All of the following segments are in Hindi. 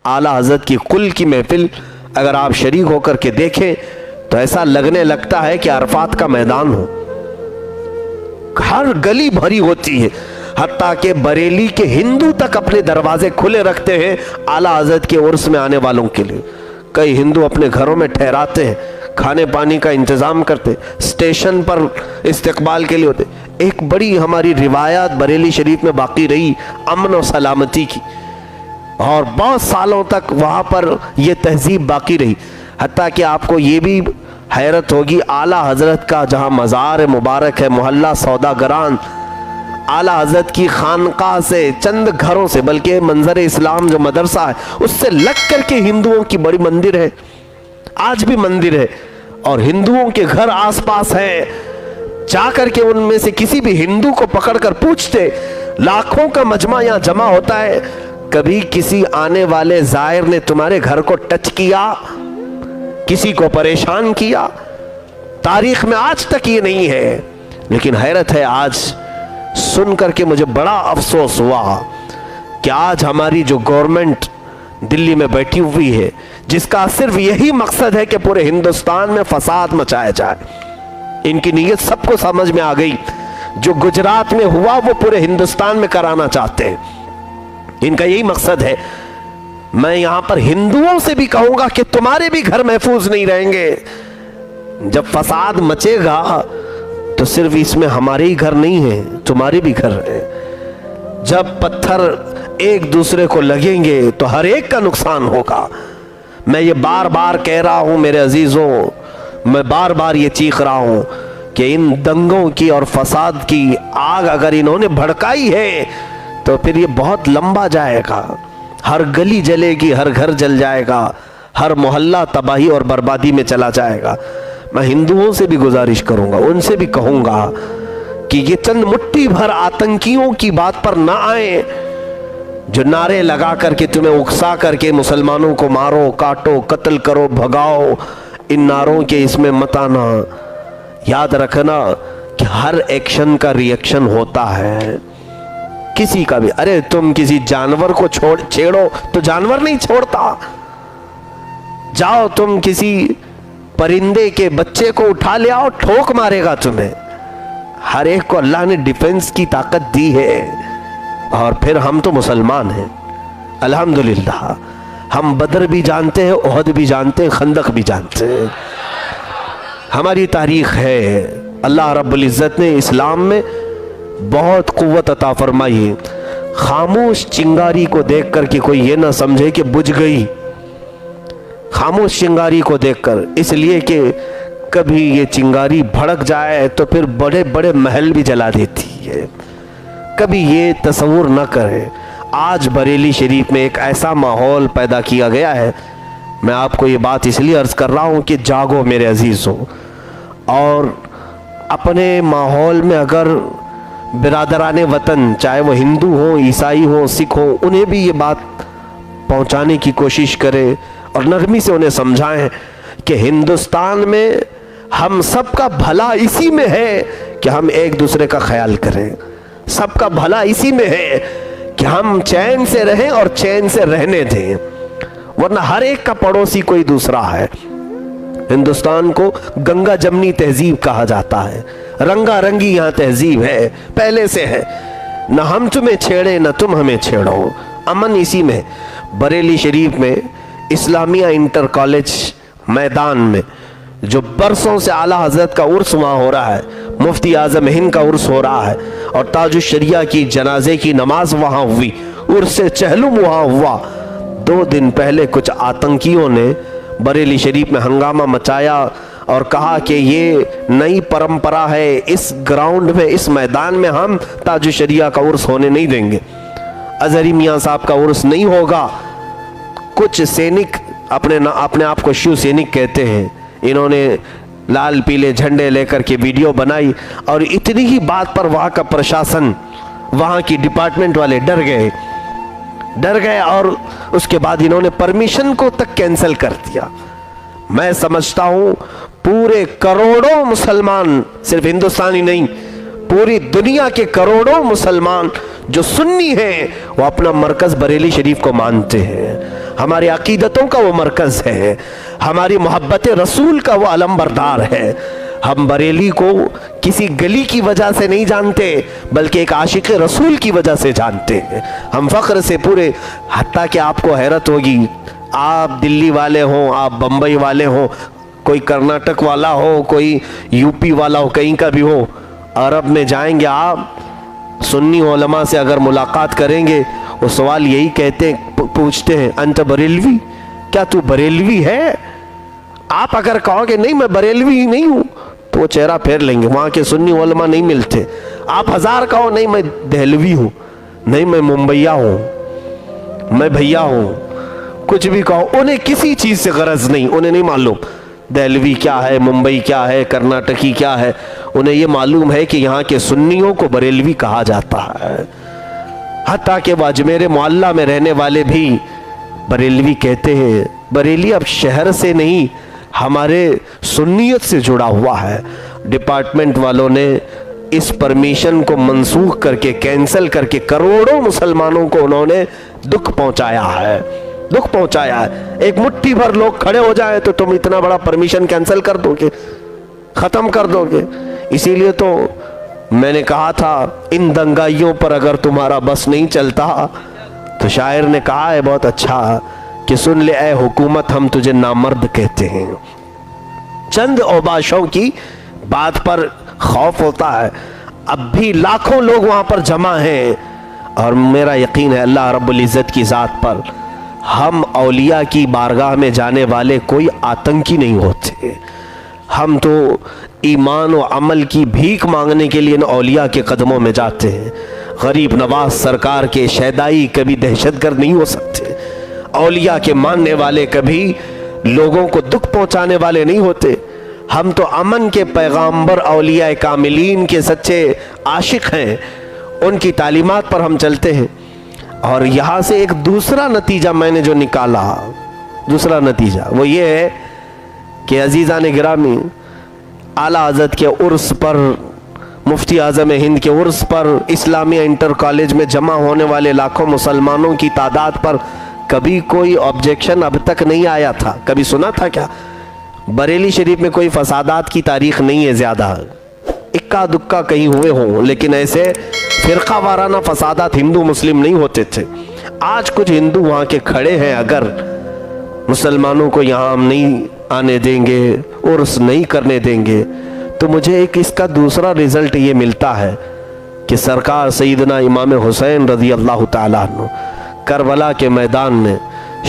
आला हजरत की कुल की महफिल अगर आप शरीक होकर के देखें तो ऐसा लगने लगता है कि अरफात का मैदान हो। हर गली भरी होती है, हत्ता के बरेली के हिंदू तक अपने दरवाजे खुले रखते हैं आला हजरत के उर्स में आने वालों के लिए। कई हिंदू अपने घरों में ठहराते हैं, खाने पानी का इंतजाम करते, स्टेशन पर इस्तकबाल के लिए होते। एक बड़ी हमारी रिवायत बरेली शरीफ में बाकी रही अमन और सलामती की, और बहुत सालों तक वहाँ पर यह तहजीब बाकी रही। हत्ता कि आपको ये भी हैरत होगी, आला हजरत का जहाँ मज़ार मुबारक है मोहल्ला सौदागरान, आला हजरत की खानका से चंद घरों से, बल्कि मंजर इस्लाम जो मदरसा है उससे लग करके हिंदुओं की बड़ी मंदिर है, आज भी मंदिर है, और हिंदुओं के घर आसपास हैं। जाकर के उनमें से किसी भी हिंदू को पकड़कर पूछते, लाखों का मजमा यहाँ जमा होता है, कभी किसी आने वाले जायर ने तुम्हारे घर को टच किया, किसी को परेशान किया? तारीख में आज तक ये नहीं है। लेकिन हैरत है, आज सुन करके मुझे बड़ा अफसोस हुआ कि आज हमारी जो गवर्नमेंट दिल्ली में बैठी हुई है, जिसका सिर्फ यही मकसद है कि पूरे हिंदुस्तान में फसाद मचाया जाए, इनकी नीयत सबको समझ में आ गई। जो गुजरात में हुआ वो पूरे हिंदुस्तान में कराना चाहते हैं, इनका यही मकसद है। मैं यहां पर हिंदुओं से भी कहूंगा कि तुम्हारे भी घर महफूज नहीं रहेंगे। जब फसाद मचेगा तो सिर्फ इसमें हमारे ही घर नहीं है, तुम्हारे भी घर है। जब पत्थर एक दूसरे को लगेंगे तो हर एक का नुकसान होगा। मैं ये बार बार कह रहा हूं मेरे अजीजों, मैं बार बार ये चीख रहा हूं कि इन दंगों की और फसाद की आग अगर इन्होंने भड़काई है तो फिर ये बहुत लंबा जाएगा। हर गली जलेगी, हर घर जल जाएगा, हर मोहल्ला तबाही और बर्बादी में चला जाएगा। मैं हिंदुओं से भी गुजारिश करूंगा, उनसे भी कहूंगा कि ये चंद मुट्ठी भर आतंकियों की बात पर ना आए, जो नारे लगा करके तुम्हें उकसा करके मुसलमानों को मारो, काटो, कत्ल करो, भगाओ, इन नारों के इसमें मत आना। याद रखना कि हर एक्शन का रिएक्शन होता है, किसी का भी। अरे तुम किसी जानवर को छेड़ो तो जानवर नहीं छोड़ता। जाओ तुम किसी परिंदे के बच्चे को उठा ले आओ, ठोक मारेगा तुम्हें। हर एक को अल्लाह ने डिफेंस की ताकत दी है। और फिर हम तो मुसलमान हैं अल्हम्दुलिल्लाह, हम बदर भी जानते हैं, ओहद भी जानते हैं, खंदक भी जानते हैं, हमारी तारीख है। अल्लाह रब्बुल इज़्ज़त ने इस्लाम में बहुत कुव्वत अता फरमाई है। खामोश चिंगारी को देख कर के कोई ये ना समझे कि बुझ गई, खामोश चिंगारी को देखकर, इसलिए कि कभी ये चिंगारी भड़क जाए तो फिर बड़े बड़े महल भी जला देती है। कभी ये तस्वुर न करें। आज बरेली शरीफ में एक ऐसा माहौल पैदा किया गया है, मैं आपको ये बात इसलिए अर्ज कर रहा हूँ कि जागो मेरे अजीज़ों, और अपने माहौल में अगर बिरादराने वतन, चाहे वो हिंदू हो, ईसाई हो, सिख हो, उन्हें भी ये बात पहुँचाने की कोशिश करें और नरमी से उन्हें समझाएं कि हिंदुस्तान में हम सबका भला इसी में है कि हम एक दूसरे का ख्याल करें। सबका भला इसी में है कि हम चैन से रहें और चैन से रहने दें, वरना हर एक का पड़ोसी कोई दूसरा है। हिंदुस्तान को गंगा जमनी तहजीब कहा जाता है, रंगा रंगी यहाँ तहजीब है, पहले से है। न हम तुम्हें छेड़े न तुम हमें छेड़ो, अमन इसी में। बरेली शरीफ में इस्लामिया इंटर कॉलेज मैदान में जो बरसों से आला हजरत का उर्स वहाँ हो रहा है, मुफ्ती आजम हिंद का उर्स हो रहा है, और ताजुश शरिया की जनाजे की नमाज वहाँ हुई, उर्स चहलुम वहाँ हुआ। 2 दिन पहले कुछ आतंकियों ने बरेली शरीफ में हंगामा मचाया और कहा कि ये नई परंपरा है, इस ग्राउंड में, इस मैदान में हम ताजुश शरिया का उर्स होने नहीं देंगे, अजहरी मियाँ साहब का उर्स नहीं होगा। कुछ सैनिक अपने आप को शिव सैनिक कहते हैं, इन्होंने लाल पीले झंडे लेकर के वीडियो बनाई, और इतनी ही बात पर वहाँ का प्रशासन, वहाँ की डिपार्टमेंट वाले डर गए और उसके बाद इन्होंने परमिशन को तक कैंसिल कर दिया। मैं समझता हूँ पूरे करोड़ों मुसलमान, सिर्फ हिंदुस्तानी नहीं, पूरी दुनिया के करोड़ों मुसलमान जो सुन्नी हैं वो अपना मरकज बरेली शरीफ को मानते हैं। हमारी अकीदतों का वो मरकज़ है, हमारी मोहब्बत रसूल का वो अलमबरदार है। हम बरेली को किसी गली की वजह से नहीं जानते, बल्कि एक आशिक रसूल की वजह से जानते हैं। हम फ़ख्र से पूरे, हत्ता कि आपको हैरत होगी, आप दिल्ली वाले हों, आप बम्बई वाले हों, कोई कर्नाटक वाला हो, कोई यूपी वाला हो, कहीं का भी हो, अरब में जाएंगे आप, सुन्नी उलमा से अगर मुलाकात करेंगे, वो सवाल यही कहते पूछते हैं, अंत बरेलवी, क्या तू बरेलवी है? आप अगर कहोगे नहीं मैं बरेलवी नहीं हूं, तो वो चेहरा फेर लेंगे, वहां के सुन्नी उलमा नहीं मिलते। आप 1000 कहो नहीं मैं दहलवी हूं, नहीं मैं मुंबईया हूं, मैं भैया हूं, कुछ भी कहो, उन्हें किसी चीज से गरज नहीं, उन्हें नहीं मालूम दहलवी क्या है, मुंबई क्या है, कर्नाटकी क्या है। उन्हें ये मालूम है कि यहाँ के सुन्नियों को बरेलवी कहा जाता है। हत्ता कि अजमेर मोहल्ला में रहने वाले भी बरेलवी कहते हैं। बरेली अब शहर से नहीं, हमारे सुन्नियत से जुड़ा हुआ है। डिपार्टमेंट वालों ने इस परमिशन को मनसूख करके, कैंसिल करके करोड़ों मुसलमानों को उन्होंने दुख पहुंचाया है, दुख पहुंचाया है। एक मुट्ठी भर लोग खड़े हो जाए तो तुम इतना बड़ा परमिशन कैंसिल कर दोगे, खत्म कर दोगे। इसीलिए तो मैंने कहा था, इन दंगाइयों पर अगर तुम्हारा बस नहीं चलता, तो शायर ने कहा है बहुत अच्छा कि सुन ले ऐ हुकूमत, हम तुझे नामर्द कहते हैं। चंद औबाशों की बात पर खौफ होता है। अब भी लाखों लोग वहां पर जमा हैं, और मेरा यकीन है अल्लाह रब्बुल इज़्ज़त की ज़ात पर, हम औलिया की बारगाह में जाने वाले कोई आतंकी नहीं होते। हम तो ईमान और अमल की भीख मांगने के लिए इन औलिया के कदमों में जाते हैं। गरीब नवाज सरकार के शहदाई कभी दहशतगर्द नहीं हो सकते। औलिया के मानने वाले कभी लोगों को दुख पहुंचाने वाले नहीं होते। हम तो अमन के पैगाम्बर औलिया कामिलीन के सच्चे आशिक हैं, उनकी तालीमात पर हम चलते हैं। और यहाँ से एक दूसरा नतीजा मैंने जो निकाला, दूसरा नतीजा वो ये है कि अजीज़ान गिरामी, आला हज़रत के उर्स पर, मुफ्ती आज़म हिंद के उर्स पर, इस्लामिया इंटर कॉलेज में जमा होने वाले लाखों मुसलमानों की तादाद पर कभी कोई ऑब्जेक्शन अब तक नहीं आया था। कभी सुना था क्या? बरेली शरीफ में कोई फसादात की तारीख नहीं है ज़्यादा, इक्का दुक्का कहीं हुए हों, लेकिन ऐसे फिरका वाराना फसादात हिंदू मुस्लिम नहीं होते थे। आज कुछ हिंदू वहाँ के खड़े हैं, अगर मुसलमानों को यहाँ हम नहीं आने देंगे, उर्स नहीं करने देंगे, तो मुझे एक इसका दूसरा रिजल्ट ये मिलता है कि सरकार सईदना इमाम हुसैन रज़ी अल्लाह ताला अन्हु करबला के मैदान में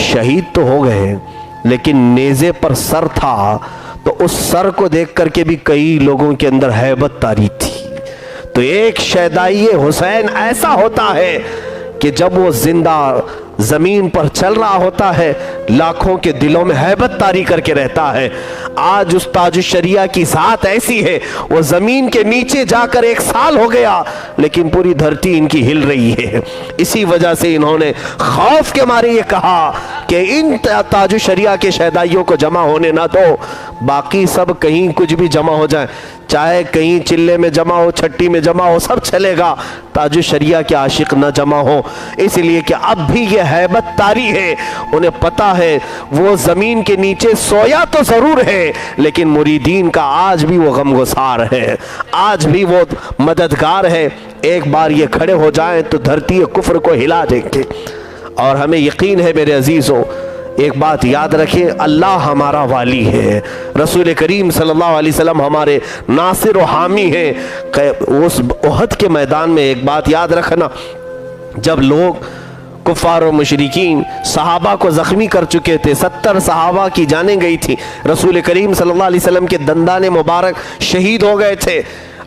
शहीद तो हो गए, लेकिन नेज़े पर सर था, तो उस सर को देख करके भी कई लोगों के अंदर हैबत तारी थी। तो एक शहदाई हुसैन ऐसा होता है कि जब वो जिंदा जमीन पर चल रहा होता है, लाखों के दिलों में हैबत तारी करके रहता है। आज उस ताजुश शरिया की ज़ात ऐसी है, वो जमीन के नीचे जाकर 1 साल हो गया, लेकिन पूरी धरती इनकी हिल रही है। इसी वजह से इन्होंने खौफ के मारे ये कहा कि इन ताजुश शरिया के शहदाइयों को जमा होने ना दो, बाकी सब कहीं कुछ भी जमा हो जाए, चाहे कहीं चिल्ले में जमा हो, छट्टी में जमा हो, सब चलेगा, ताजुश शरिया के आशिक न जमा हो। इसलिए कि अब भी ये हैबत तारी है, उन्हें पता है वो जमीन के नीचे सोया तो जरूर है, लेकिन मुरीदीन का आज भी वो गमगुसार है, आज भी वो मददगार है। एक बार ये खड़े हो जाएं तो धरती कुफ्र को हिला देंगे। और हमें यकीन है मेरे अजीजों, एक बात याद रखें, अल्लाह हमारा वाली है, रसूल करीम सल्लल्लाहु अलैहि वसल्लम हमारे नासिर और हामी हैं। उस उहद के मैदान में एक बात याद रखना, जब लोग कुफार और मुशरिकीन सहाबा को जख्मी कर चुके थे, 70 सहाबा की जानें गई थी, रसूल करीम सल्लल्लाहु अलैहि वसल्लम के दंदाने मुबारक शहीद हो गए थे,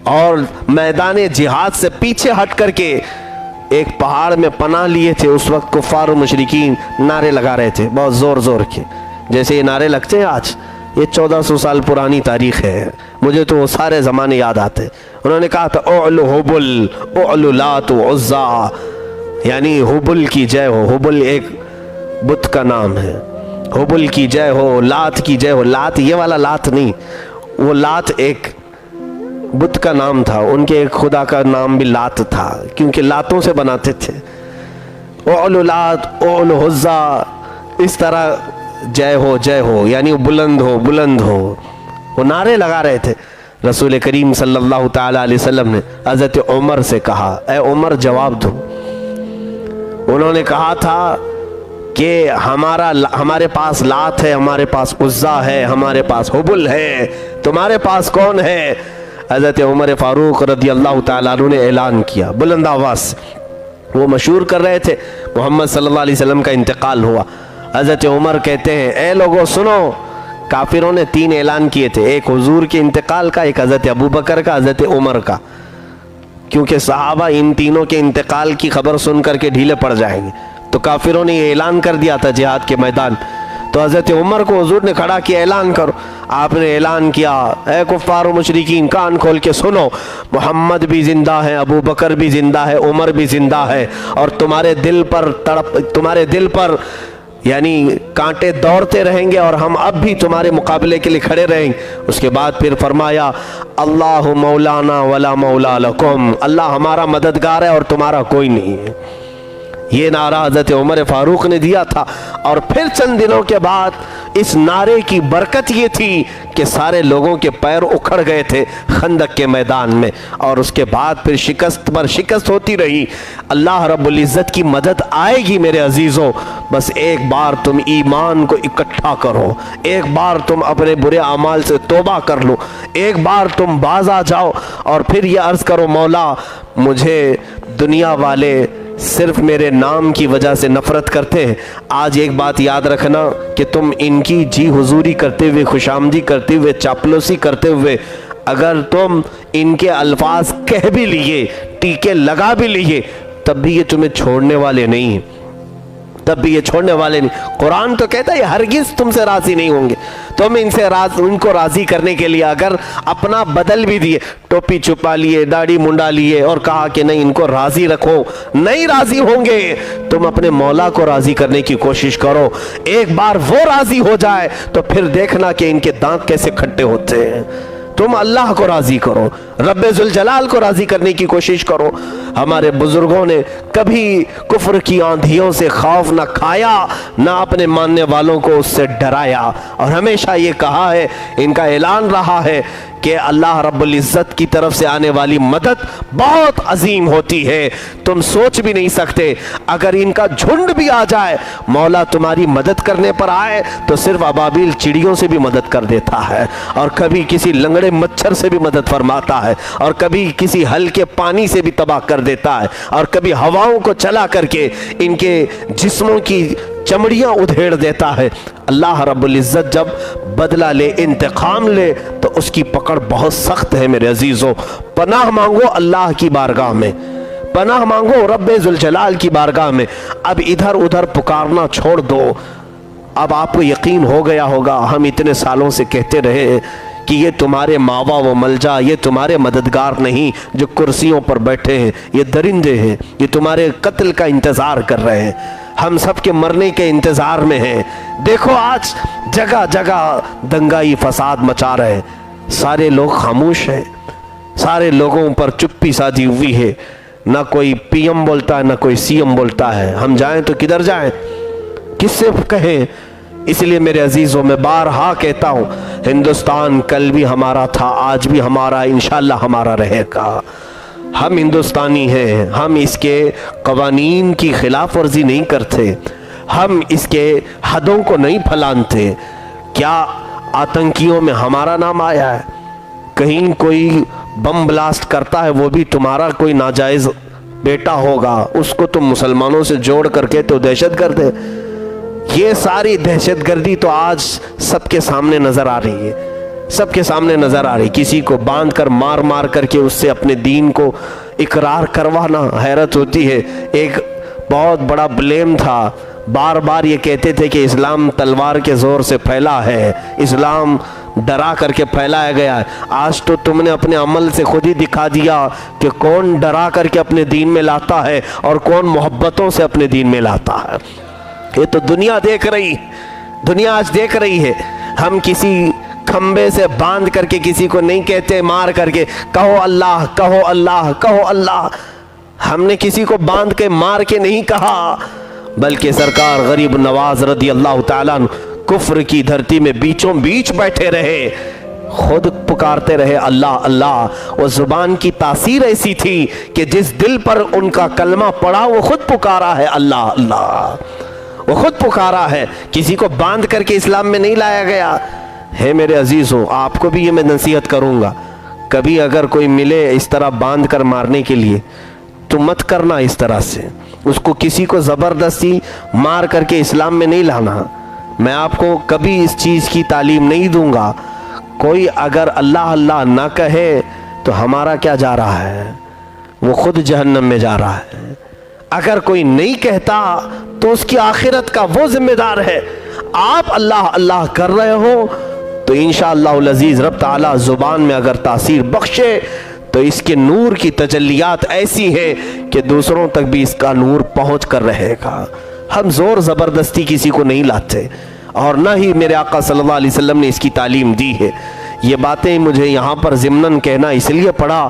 और मैदान जिहाद से पीछे हट करके एक पहाड़ में पनाह लिए थे। उस वक्त कुफार और मुशरिकीन नारे लगा रहे थे बहुत ज़ोर ज़ोर के, जैसे ये नारे लगते हैं आज। ये 1400 साल पुरानी तारीख है, मुझे तो वो सारे ज़माने याद आते। उन्होंने कहा था ओलु हुबुल ओलु लात उज़्ज़ा, यानी हुबुल की जय हो। हुबुल एक बुत का नाम है, हुबुल की जय हो, लात की जय हो। लात ये वाला लात नहीं, वो लात एक बुत का नाम था, उनके एक खुदा का नाम भी लात था, क्योंकि लातों से बनाते थे। ओलु लात ओलु हुज़्ज़ा, इस तरह जय हो यानी बुलंद हो, वो नारे लगा रहे थे। रसूल करीम सल्लल्लाहु ताला अलैहि वसल्लम ने हज़रत उमर से कहा, ए उमर जवाब दो। उन्होंने कहा था कि हमारे पास लात है, हमारे पास उज़्ज़ा है, हमारे पास हुबुल है, तुम्हारे पास कौन है? हज़रत उमर फ़ारूक रज़ियल्लाहु ताला अन्हु ने ऐलान किया बुलंद आवाज़ से। वो मशहूर कर रहे थे मोहम्मद सल्लल्लाहु अलैहि वसल्लम का इंतकाल हुआ। हज़रत उमर कहते हैं, ए लोगों सुनो, काफिरों ने 3 ऐलान किए थे, एक हुजूर के इंतकाल का, एक हज़रत अबू बकर का, हज़रत उमर का, क्योंकि सहाबा इन तीनों के इंतकाल की खबर सुन करके ढीले पड़ जाएंगे। तो काफिरों ने ये ऐलान कर दिया था जिहाद के मैदान। तो हज़रत उमर को हुजूर ने खड़ा किया, ऐलान करो। आपने ऐलान किया, ए कुफ्फार और मुशरिकीन कान खोल के सुनो, मोहम्मद भी जिंदा है, अबू बकर भी जिंदा है, उमर भी जिंदा है, और तुम्हारे दिल पर यानी कांटे दौड़ते रहेंगे और हम अब भी तुम्हारे मुकाबले के लिए खड़े रहेंगे। उसके बाद फिर फरमाया, अल्लाहु मौलाना वला मौला लकुम, अल्लाह हमारा मददगार है और तुम्हारा कोई नहीं है। ये नारा हज़रत उमर फ़ारूक ने दिया था। और फिर चंद दिनों के बाद इस नारे की बरकत ये थी कि सारे लोगों के पैर उखड़ गए थे खंदक के मैदान में, और उसके बाद फिर शिकस्त पर शिकस्त होती रही। अल्लाह रब्बुल इज़्ज़त की मदद आएगी मेरे अजीज़ों, बस एक बार तुम ईमान को इकट्ठा करो, एक बार तुम अपने बुरे अमाल से तौबा कर लो, एक बार तुम बाज आ जाओ और फिर ये अर्ज़ करो, मौला मुझे दुनिया वाले सिर्फ मेरे नाम की वजह से नफरत करते हैं। आज एक बात याद रखना कि तुम इनकी जी हुजूरी करते हुए, खुशामदी करते हुए, चापलूसी करते हुए, अगर तुम इनके अल्फाज कह भी लिए, टीके लगा भी लिए, तब भी ये तुम्हें छोड़ने वाले नहीं हैं, तब भी ये छोड़ने वाले नहीं। कुरान तो कहता है हरगिज तुमसे राजी नहीं होंगे। तुम उनको राजी करने के लिए अगर अपना बदल भी दिए, टोपी छुपा लिए, दाढ़ी मुंडा लिए और कहा कि नहीं इनको राजी रखो, नहीं राजी होंगे। तुम अपने मौला को राजी करने की कोशिश करो, एक बार वो राजी हो जाए तो फिर देखना कि इनके दांत कैसे खट्टे होते हैं। तुम अल्लाह को राजी करो, रब्बे जुल जलाल को राजी करने की कोशिश करो। हमारे बुजुर्गों ने कभी कुफ्र की आंधियों से खौफ न खाया, न अपने मानने वालों को उससे डराया, और हमेशा ये कहा है, इनका ऐलान रहा है कि अल्लाह रब्बुल इज़्ज़त की तरफ से आने वाली मदद बहुत अजीम होती है, तुम सोच भी नहीं सकते। अगर इनका झुंड भी आ जाए, मौला तुम्हारी मदद करने पर आए तो सिर्फ अबाबिल चिड़ियों से भी मदद कर देता है, और कभी किसी लंगड़े मच्छर से भी मदद फरमाता है, और कभी किसी हल्के पानी से भी तबाह कर देता है, और कभी हवाओं को चला करके इनके जिस्मों की चमड़ियां उधेड़ देता है। अल्लाह रब्बुल इज़्ज़त जब बदला ले, इंतकाम ले, तो उसकी पकड़ बहुत सख्त है मेरे अजीज़ों। पनाह मांगो अल्लाह की बारगाह में, पनाह मांगो रब्बे जुल जलाल की बारगाह में। अब इधर उधर पुकारना छोड़ दो। अब आपको यकीन हो गया होगा, हम इतने सालों से कहते रहे कि ये तुम्हारे मावा व मलजा, ये तुम्हारे मददगार नहीं जो कुर्सियों पर बैठे हैं, ये दरिंदे हैं, ये तुम्हारे कत्ल का इंतज़ार कर रहे हैं, हम सब के मरने के इंतज़ार में हैं। देखो आज जगह जगह दंगाई फसाद मचा रहे हैं, सारे लोग खामोश हैं, सारे लोगों पर चुप्पी साधी हुई है, ना कोई पीएम बोलता है, ना कोई सीएम बोलता है। हम जाएं तो किधर जाएं, किससे कहें? इसलिए मेरे अजीज़ों, मैं बारहा कहता हूँ, हिंदुस्तान कल भी हमारा था, आज भी हमारा, इंशाअल्लाह हमारा रहेगा। हम हिंदुस्तानी हैं, हम इसके कवानीन की खिलाफ वर्जी नहीं करते, हम इसके हदों को नहीं फैलाते। क्या आतंकियों में हमारा नाम आया है? कहीं कोई बम ब्लास्ट करता है, वो भी तुम्हारा कोई नाजायज़ बेटा होगा, उसको तुम मुसलमानों से जोड़ करके तो दहशतगर्द है। ये सारी दहशतगर्दी तो आज सबके सामने नज़र आ रही है, सबके सामने नज़र आ रही। किसी को बांध कर मार मार करके उससे अपने दीन को इकरार करवाना, हैरत होती है। एक बहुत बड़ा ब्लेम था, बार बार ये कहते थे कि इस्लाम तलवार के ज़ोर से फैला है, इस्लाम डरा करके फैलाया गया है। आज तो तुमने अपने अमल से खुद ही दिखा दिया कि कौन डरा करके अपने दीन में लाता है और कौन मोहब्बतों से अपने दीन में लाता है। ये तो दुनिया देख रही, दुनिया आज देख रही है। हम किसी खंबे से बांध करके किसी को नहीं कहते मार करके, कहो अल्लाह, कहो अल्लाह, कहो अल्लाह। हमने किसी को बांध के मार के नहीं कहा, बल्कि सरकार गरीब नवाज रदी अल्लाह ताला कुफ्र की धरती में बीचों बीच बैठे रहे, खुद पुकारते रहे अल्लाह अल्लाह। वो जुबान की तासीर ऐसी थी कि जिस दिल पर उनका कलमा पड़ा वो खुद पुकारा है अल्लाह अल्लाह, वो खुद पुकारा है। किसी को बांध करके इस्लाम में नहीं लाया गया है। मेरे अजीजों, आपको भी ये मैं नसीहत करूंगा, कभी अगर कोई मिले इस तरह बांध कर मारने के लिए तो मत करना इस तरह से। उसको किसी को जबरदस्ती मार करके इस्लाम में नहीं लाना। मैं आपको कभी इस चीज की तालीम नहीं दूंगा। कोई अगर अल्लाह अल्लाह ना कहे तो हमारा क्या जा रहा है, वो खुद जहन्नम में जा रहा है। अगर कोई नहीं कहता तो उसकी आखिरत का वो जिम्मेदार है। आप अल्लाह अल्लाह कर रहे हो तो इंशाअल्लाह अज़ीज़ रब ताला जुबान में अगर तासीर बख्शे तो इसके नूर की तजल्लियात ऐसी हैं कि दूसरों तक भी इसका नूर पहुंच कर रहेगा। हम जोर ज़बरदस्ती किसी को नहीं लाते और ना ही मेरे आका सल्लल्लाहु अलैहि वसल्लम ने इसकी तालीम दी है। ये बातें मुझे यहाँ पर ज़िम्नन कहना इसलिए पड़ा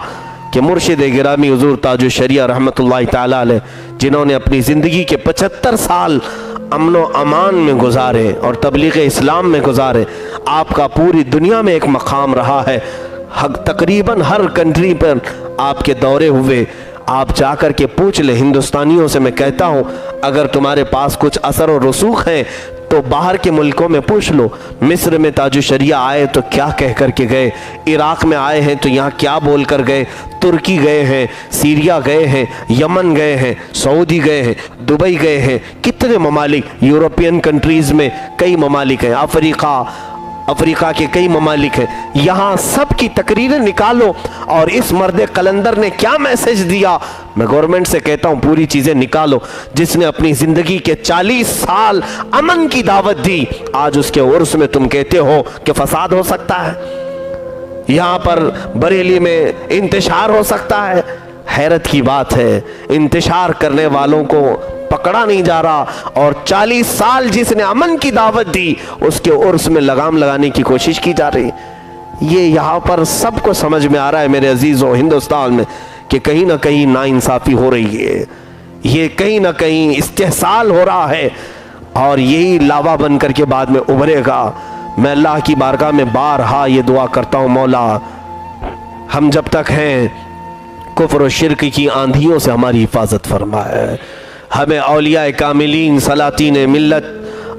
कि मुर्शिद गिरामी हुज़ूर ताजुल शरिया रहमतुल्लाहि ताला अलैह, जिन्होंने अपनी ज़िंदगी के 75 साल अमन व अमान में गुजारे और तबलीग इस्लाम में गुजारे, आपका पूरी दुनिया में एक मकाम रहा है। तकरीबन हर कंट्री पर आपके दौरे हुए। आप जाकर के पूछ ले, हिंदुस्तानियों से मैं कहता हूँ, अगर तुम्हारे पास कुछ असर और रसूख है तो बाहर के मुल्कों में पूछ लो। मिस्र में ताजुल शरिया आए तो क्या कह कर के गए, इराक़ में आए हैं तो यहाँ क्या बोल कर गए, तुर्की गए हैं, सीरिया गए हैं, यमन गए हैं, सऊदी गए हैं, दुबई गए हैं, कितने ममालिक, यूरोपियन कंट्रीज़ में कई ममालिक हैं, अफ्रीका के कई ममालिक हैं। यहाँ सब की तकरीरें निकालो और इस मर्द कलंदर ने क्या मैसेज दिया। मैं गवर्नमेंट से कहता हूँ पूरी चीज़ें निकालो। जिसने अपनी ज़िंदगी के 40 साल अमन की दावत दी, आज उसके उर्स में तुम कहते हो कि फसाद हो सकता है, यहाँ पर बरेली में इंतशार हो सकता है। हैरत की बात है, इंतशार करने वालों को पकड़ा नहीं जा रहा और 40 साल जिसने अमन की दावत दी उसके उर्स में लगाम लगाने की कोशिश की जा रही। ये यहाँ पर सबको समझ में आ रहा है मेरे अजीजों, हिंदुस्तान में कि कहीं ना कहीं नाइंसाफ़ी हो रही है, ये कहीं ना कहीं इस्तेहसाल हो रहा है और यही लावा बन करके बाद में उभरेगा। मैं अल्लाह की बारगाह में बारहा ये दुआ करता हूँ, मौला हम जब तक हैं कुफ्र और शिर्क की आंधियों से हमारी हिफाजत फरमाए। हमें औलिया कामिलीन, सलातीन मिल्लत,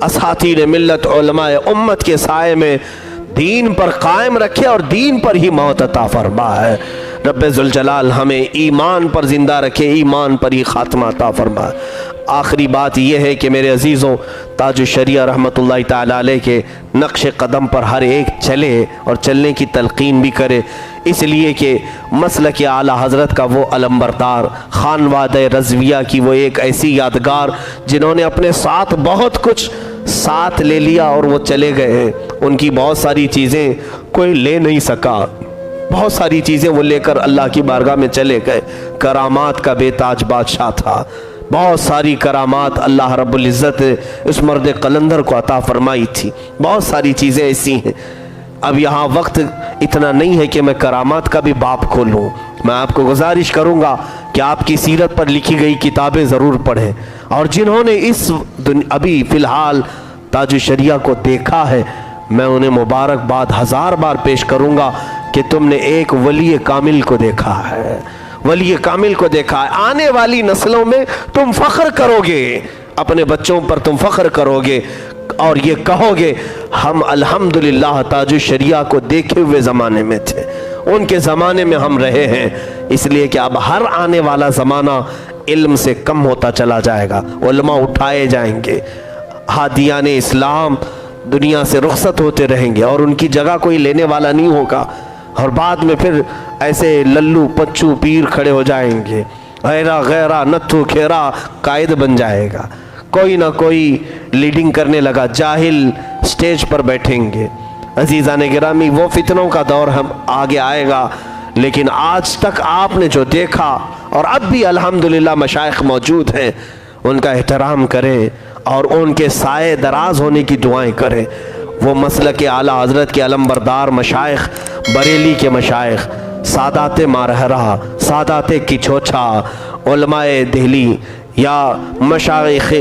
असातीन मिल्लत, उलमाए उम्मत के साए में दीन पर कायम रखे और दीन पर ही मौत अता फरमाए। रब्बे ज़ुल जलाल हमें ईमान पर ज़िंदा रखे, ईमान पर ही ख़ात्मा अता फरमाए। आखिरी बात यह है कि मेरे अजीज़ों, ताजुल शरिया रहमतुल्लाहि ताला अलैह के नक्श कदम पर हर एक चले और चलने की तलकीन भी करे, इसलिए कि मसलक आला हज़रत का वो अलम्बरदार खानवादे रज़विया की वो एक ऐसी यादगार जिन्होंने अपने साथ बहुत कुछ साथ ले लिया और वो चले गए। उनकी बहुत सारी चीज़ें कोई ले नहीं सका, बहुत सारी चीज़ें वो लेकर अल्लाह की बारगाह में चले गए। करामात का बेताज बादशाह था, बहुत सारी करामात अल्लाह रब्बुल इज़्ज़त उस मर्द कलंदर को अता फरमाई थी। बहुत सारी चीज़ें ऐसी हैं। अब यहाँ वक्त इतना नहीं है कि मैं करामात का भी बाप खोलूँ। मैं आपको गुजारिश करूँगा कि आपकी सीरत पर लिखी गई किताबें ज़रूर पढ़ें और जिन्होंने इस अभी फ़िलहाल ताजुल शरिया को देखा है, मैं उन्हें मुबारकबाद 1000 बार पेश करूँगा कि तुमने एक वली कामिल को देखा है, वली कामिल को देखा है। आने वाली नस्लों में तुम फ़ख्र करोगे, अपने बच्चों पर तुम फ़ख्र करोगे और ये कहोगे हम अल्हम्दुलिल्लाह ताजुल शरिया को देखे हुए ज़माने में थे, उनके ज़माने में हम रहे हैं। इसलिए कि अब हर आने वाला ज़माना इल्म से कम होता चला जाएगा, उलमा उठाए जाएंगे, हादियान इस्लाम दुनिया से रुखसत होते रहेंगे और उनकी जगह कोई लेने वाला नहीं होगा और बाद में फिर ऐसे लल्लू पच्चू पीर खड़े हो जाएंगे, गैरा गैरा नत्थु खेरा कायद बन जाएगा, कोई ना कोई लीडिंग करने लगा, जाहिल स्टेज पर बैठेंगे। अजीज़ान गिरामी, वो फितनों का दौर हम आगे आएगा, लेकिन आज तक आपने जो देखा और अब भी अल्हम्दुलिल्लाह मशाइख मौजूद हैं, उनका एहतराम करें और उनके साए दराज होने की दुआएं करें। वो मसलक आला हज़रत के अलमबरदार मशाइख, बरेली के मशाइख, सादात मारहरा, सादात किचोछा, उलमाए दिल्ली या मशाइख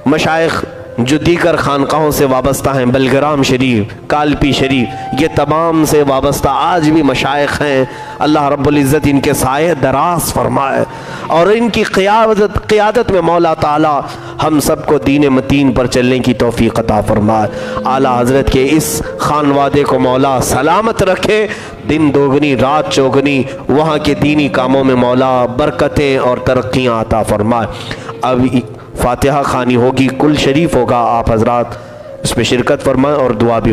मशाइख जो दीगर खानकाहों से वाबस्ता हैं, बलग्राम शरीफ, कालपी शरीफ, ये तमाम से वाबस्ता आज भी मशाइख हैं। अल्लाह रब्बुल इज़्ज़त इनके साये दराज फरमाए और इनकी क़ियादत में मौला ताला हम सबको दीन मतीन पर चलने की तौफ़ीक़ अता फरमाए। आला हज़रत के इस खानवादे को मौला सलामत रखे, दिन दोगुनी रात चौगुनी वहाँ के दीनी कामों में मौला बरकतें और तरक्कियाँ अता फरमाए। अब फातिहा खानी होगी, कुल शरीफ होगा, आप हजरात इसमें शिरकत फरमाएं और दुआ भी